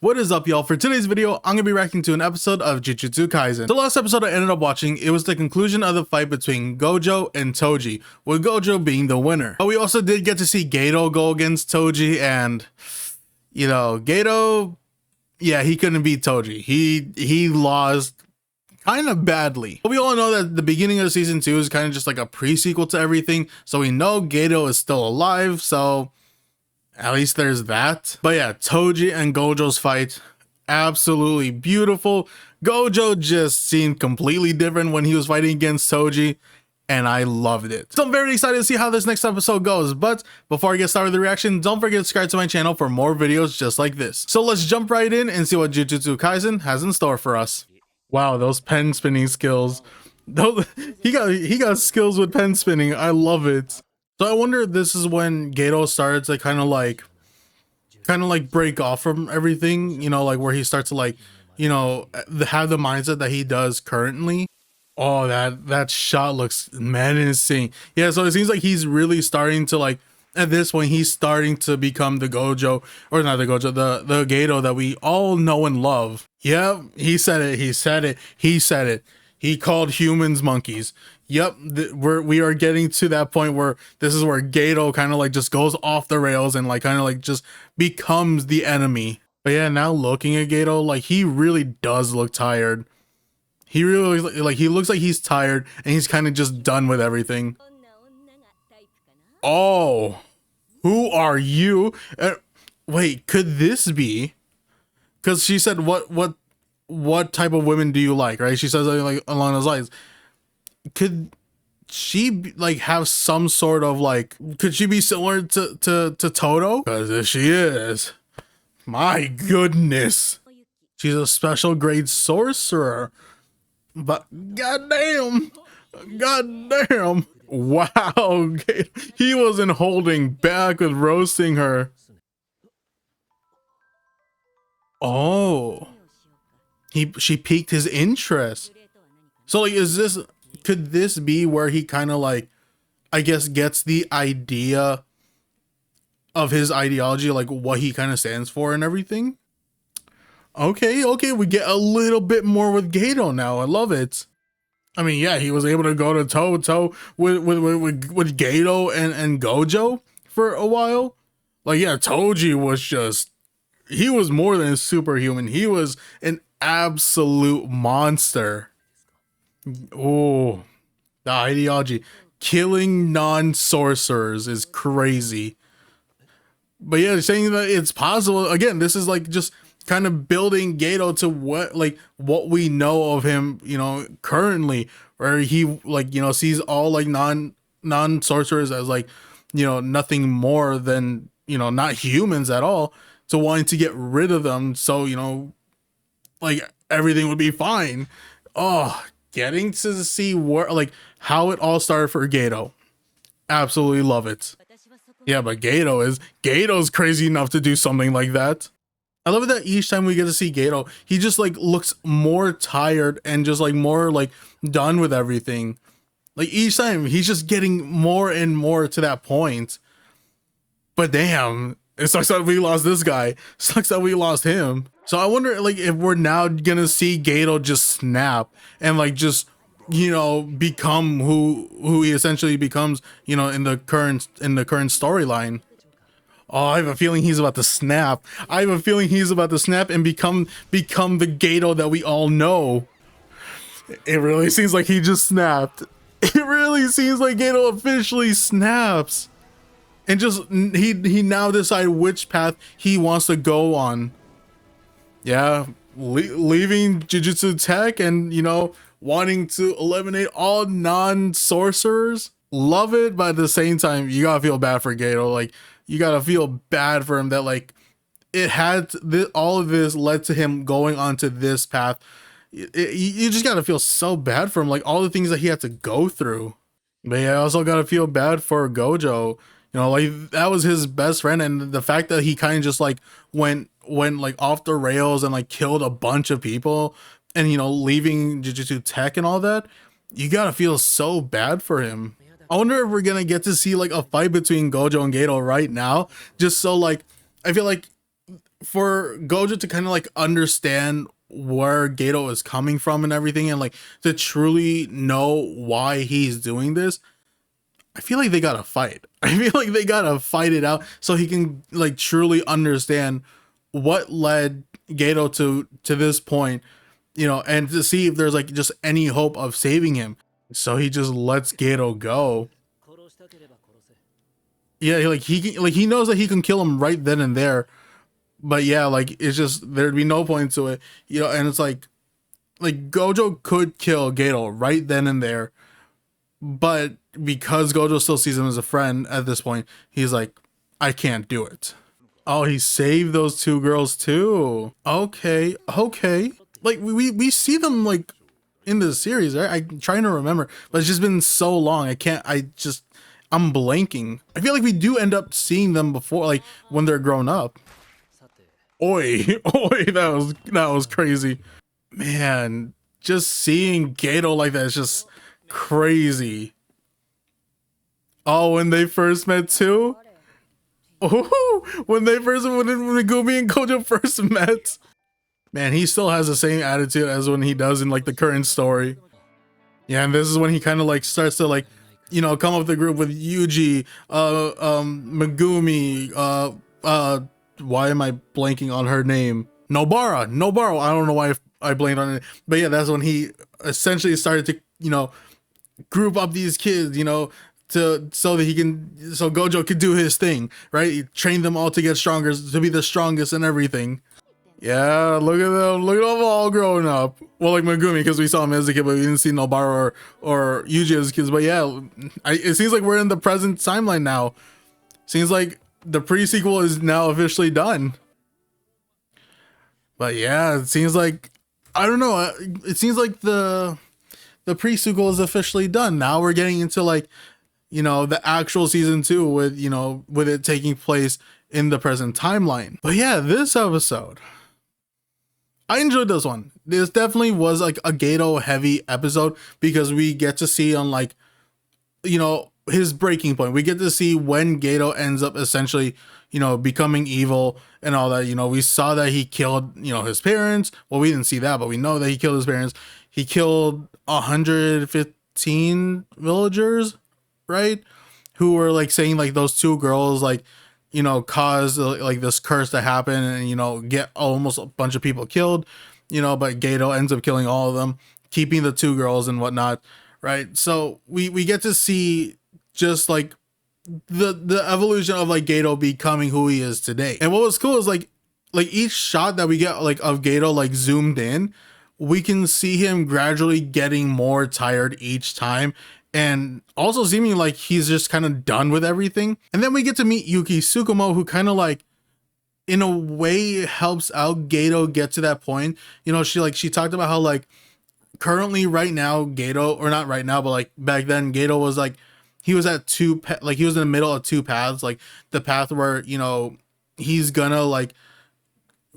What is up, y'all? For today's video, I'm gonna be reacting to an episode of Jujutsu Kaisen. The last episode I ended up watching, it was the conclusion of the fight between Gojo and Toji, with Gojo being the winner. But we also did get to see Geto go against Toji, and you know, Geto, yeah, he couldn't beat Toji. He lost kind of badly. But we all know that the beginning of season 2 is kind of just like a pre-sequel to everything, so we know Geto is still alive, so at least there's that. But yeah, Toji and Gojo's fight, absolutely beautiful. Gojo just seemed completely different when he was fighting against Toji, and I loved it. So I'm very excited to see how this next episode goes. But before I get started with the reaction, don't forget to subscribe to my channel for more videos just like this. So let's jump right in and see what Jujutsu Kaisen has in store for us. Wow, those pen spinning skills. He got skills with pen spinning. I love it. So I wonder if this is when Geto starts to kind of like break off from everything, you know, like where he starts to like, you know, have the mindset that he does currently. Oh, that shot looks menacing. Yeah, so it seems like he's really starting to like, at this point, he's starting to become the Gojo, or not the Gojo, the Geto that we all know and love. Yep, he said it. He called humans monkeys. Yep, we are getting to that point where this is where Geto kind of like just goes off the rails and like kind of like just becomes the enemy. But yeah, now looking at Geto, like he really does look tired. He really like he looks like he's tired and he's kind of just done with everything. Oh, who are you? Wait, could this be? Because she said what type of women do you like, right? She says something like along those lines. Could she like have some sort of like, could she be similar to Toto? Because if she is, my goodness, she's a special grade sorcerer. But goddamn, wow, he wasn't holding back with roasting her. Oh, she piqued his interest. So like, could this be where he kind of like, I guess, gets the idea of his ideology, like what he kind of stands for and everything? Okay, we get a little bit more with Geto now. I love it. I mean, yeah, he was able to go to toe with Geto and Gojo for a while. Like, yeah, Toji was just, he was more than a superhuman. He was an absolute monster. Oh, the ideology. Killing non-sorcerers is crazy. But yeah, saying that it's possible, again, this is like just kind of building Geto to what we know of him, you know, currently, where he like, you know, sees all like non-sorcerers as like, you know, nothing more than, you know, not humans at all, so wanting to get rid of them so, you know, like everything would be fine. Oh, getting to see where, like, how it all started for Geto. Absolutely love it. Yeah, but Geto's crazy enough to do something like that. I love it that each time we get to see Geto, he just like looks more tired and just like more like done with everything. Like each time he's just getting more and more to that point. But damn, it sucks that we lost this guy. It sucks that we lost him. So I wonder like if we're now gonna see Geto just snap and like just, you know, become who he essentially becomes, you know, in the current storyline. Oh, I have a feeling he's about to snap. I have a feeling he's about to snap and become the Geto that we all know. It really seems like he just snapped. It really seems like Geto officially snaps. And just he now decide which path he wants to go on. Yeah, leaving Jujutsu Tech and, you know, wanting to eliminate all non-sorcerers. Love it, but at the same time, you gotta feel bad for Geto. Like, you gotta feel bad for him that like it had all of this led to him going onto this path. You just gotta feel so bad for him, like all the things that he had to go through. But yeah, I also gotta feel bad for Gojo. You know, like that was his best friend, and the fact that he kind of just like went like off the rails and like killed a bunch of people, and you know, leaving Jujutsu Tech and all that, you gotta feel so bad for him. I wonder if we're gonna get to see like a fight between Gojo and Geto right now, just so like, I feel like for Gojo to kind of like understand where Geto is coming from and everything, and like to truly know why he's doing this, I feel like they gotta fight. I feel like they gotta fight it out so he can like truly understand what led Geto to this point, you know, and to see if there's like just any hope of saving him. So he just lets Geto go. Yeah, he knows that he can kill him right then and there, but yeah, like it's just there'd be no point to it, you know. And it's like Gojo could kill Geto right then and there, but because Gojo still sees him as a friend at this point, he's like, I can't do it. Oh, he saved those two girls too. Okay, okay. Like we see them like in the series, right? I'm trying to remember, but it's just been so long. I'm blanking. I feel like we do end up seeing them before, like when they're grown up. Oi, oi, that was crazy. Man, just seeing Geto like that is just crazy. Oh, when they first met too? Oh, when Megumi and Gojo first met. Man, he still has the same attitude as when he does in like the current story. Yeah, and this is when he kind of like starts to like, you know, come up with a group with Yuji, Megumi, why am I blanking on her name? Nobara. I don't know why I blanked on it, but yeah, that's when he essentially started to, you know, group up these kids, you know, so Gojo could do his thing, right? He trained them all to get stronger, to be the strongest and everything. Yeah, look at them all grown up. Well, like Megumi, because we saw him as a kid, but we didn't see Nobara or Yuji as kids. But yeah, it seems like we're in the present timeline now. Seems like the pre-sequel is now officially done. But yeah, it seems like, I don't know, it seems like the pre-sequel is officially done. Now we're getting into like, you know, the actual season 2 with, you know, with it taking place in the present timeline. But yeah, this episode, I enjoyed this one. This definitely was like a Geto heavy episode because we get to see on like, you know, his breaking point. We get to see when Geto ends up essentially, you know, becoming evil and all that. You know, we saw that he killed, you know, his parents. Well, we didn't see that, but we know that he killed his parents. He killed 115 villagers, right? Who were like saying like those two girls like, you know, cause like this curse to happen and, you know, get almost a bunch of people killed, you know, but Geto ends up killing all of them, keeping the two girls and whatnot, right? So we get to see just like the evolution of like Geto becoming who he is today. And what was cool is like each shot that we get like of Geto like zoomed in, we can see him gradually getting more tired each time, and also seeming like he's just kind of done with everything. And then we get to meet Yuki Tsukumo, who kind of like in a way helps out Geto get to that point. You know, she talked about how like currently right now Geto, or not right now, but like back then Geto was like, he was at he was in the middle of two paths, like the path where, you know, he's gonna like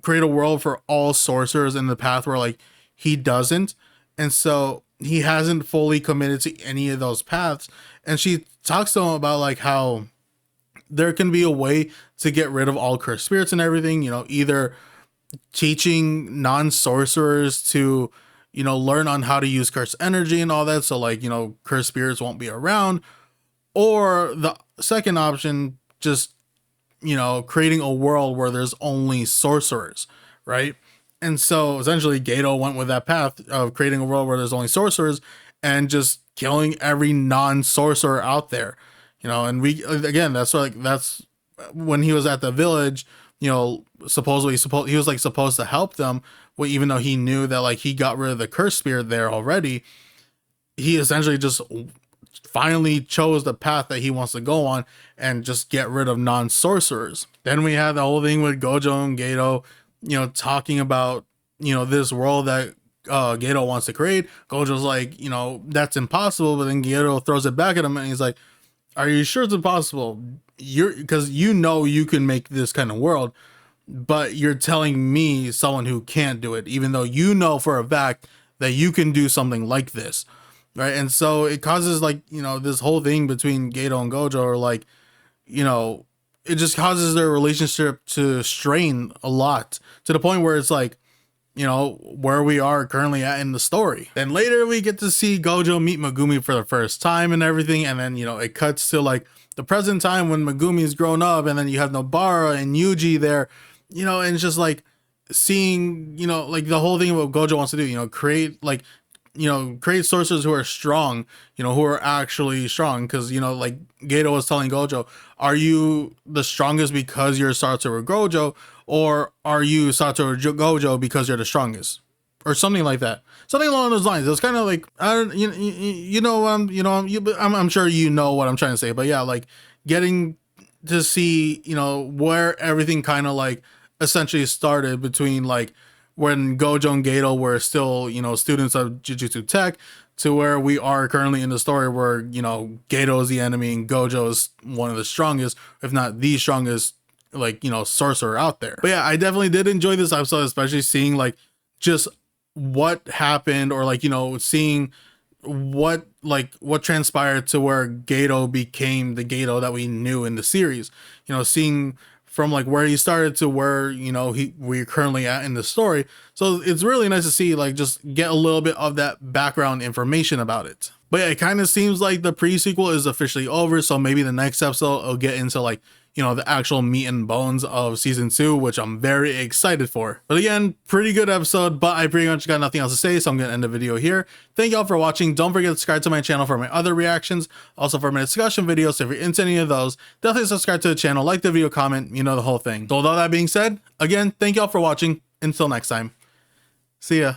create a world for all sorcerers, and the path where like he doesn't. And so he hasn't fully committed to any of those paths. And she talks to him about like how there can be a way to get rid of all cursed spirits and everything, you know, either teaching non-sorcerers to, you know, learn on how to use cursed energy and all that, so like, you know, cursed spirits won't be around, or the second option, just, you know, creating a world where there's only sorcerers, right? And so essentially Geto went with that path of creating a world where there's only sorcerers and just killing every non-sorcerer out there, you know. And we, again, that's when he was at the village, you know, he was like supposed to help them, well, even though he knew that like he got rid of the curse spirit there already. He essentially just finally chose the path that he wants to go on and just get rid of non-sorcerers. Then we had the whole thing with Gojo and Geto, you know, talking about, you know, this world that Geto wants to create. Gojo's like, you know, that's impossible, but then Geto throws it back at him and he's like, are you sure it's impossible? Because you know you can make this kind of world, but you're telling me, someone who can't do it, even though you know for a fact that you can do something like this, right? And so it causes like, you know, this whole thing between Geto and Gojo, or like, you know, it just causes their relationship to strain a lot, to the point where it's like, you know, where we are currently at in the story. Then later we get to see Gojo meet Megumi for the first time and everything, and then, you know, it cuts to like the present time when Megumi's grown up, and then you have Nobara and Yuji there, you know, and it's just like seeing, you know, like the whole thing of what Gojo wants to do, you know, create like, you know, create sorcerers who are strong, you know, who are actually strong. Because, you know, like Geto was telling Gojo, are you the strongest because you're Satoru Gojo, or are you Satoru Gojo because you're the strongest, or something like that, something along those lines. It was kind of like, I don't, you know, I'm sure you know what I'm trying to say, but yeah, like getting to see, you know, where everything kind of like essentially started between like when Gojo and Geto were still, you know, students of Jujutsu Tech, to where we are currently in the story where, you know, Geto is the enemy and Gojo is one of the strongest, if not the strongest, like, you know, sorcerer out there. But yeah, I definitely did enjoy this episode, especially seeing like just what happened, or like, you know, seeing what transpired to where Geto became the Geto that we knew in the series. You know, seeing from like where he started to where, you know, we're currently at in the story. So it's really nice to see, like, just get a little bit of that background information about it. But yeah, it kind of seems like the pre-sequel is officially over, so maybe the next episode will get into like, you know, the actual meat and bones of season 2, which I'm very excited for. But again, pretty good episode, but I pretty much got nothing else to say, so I'm gonna end the video here. Thank y'all for watching. Don't forget to subscribe to my channel for my other reactions, also for my discussion videos. So if you're into any of those, definitely subscribe to the channel, like the video, comment, you know, the whole thing. So with all that being said, again, thank y'all for watching. Until next time, see ya.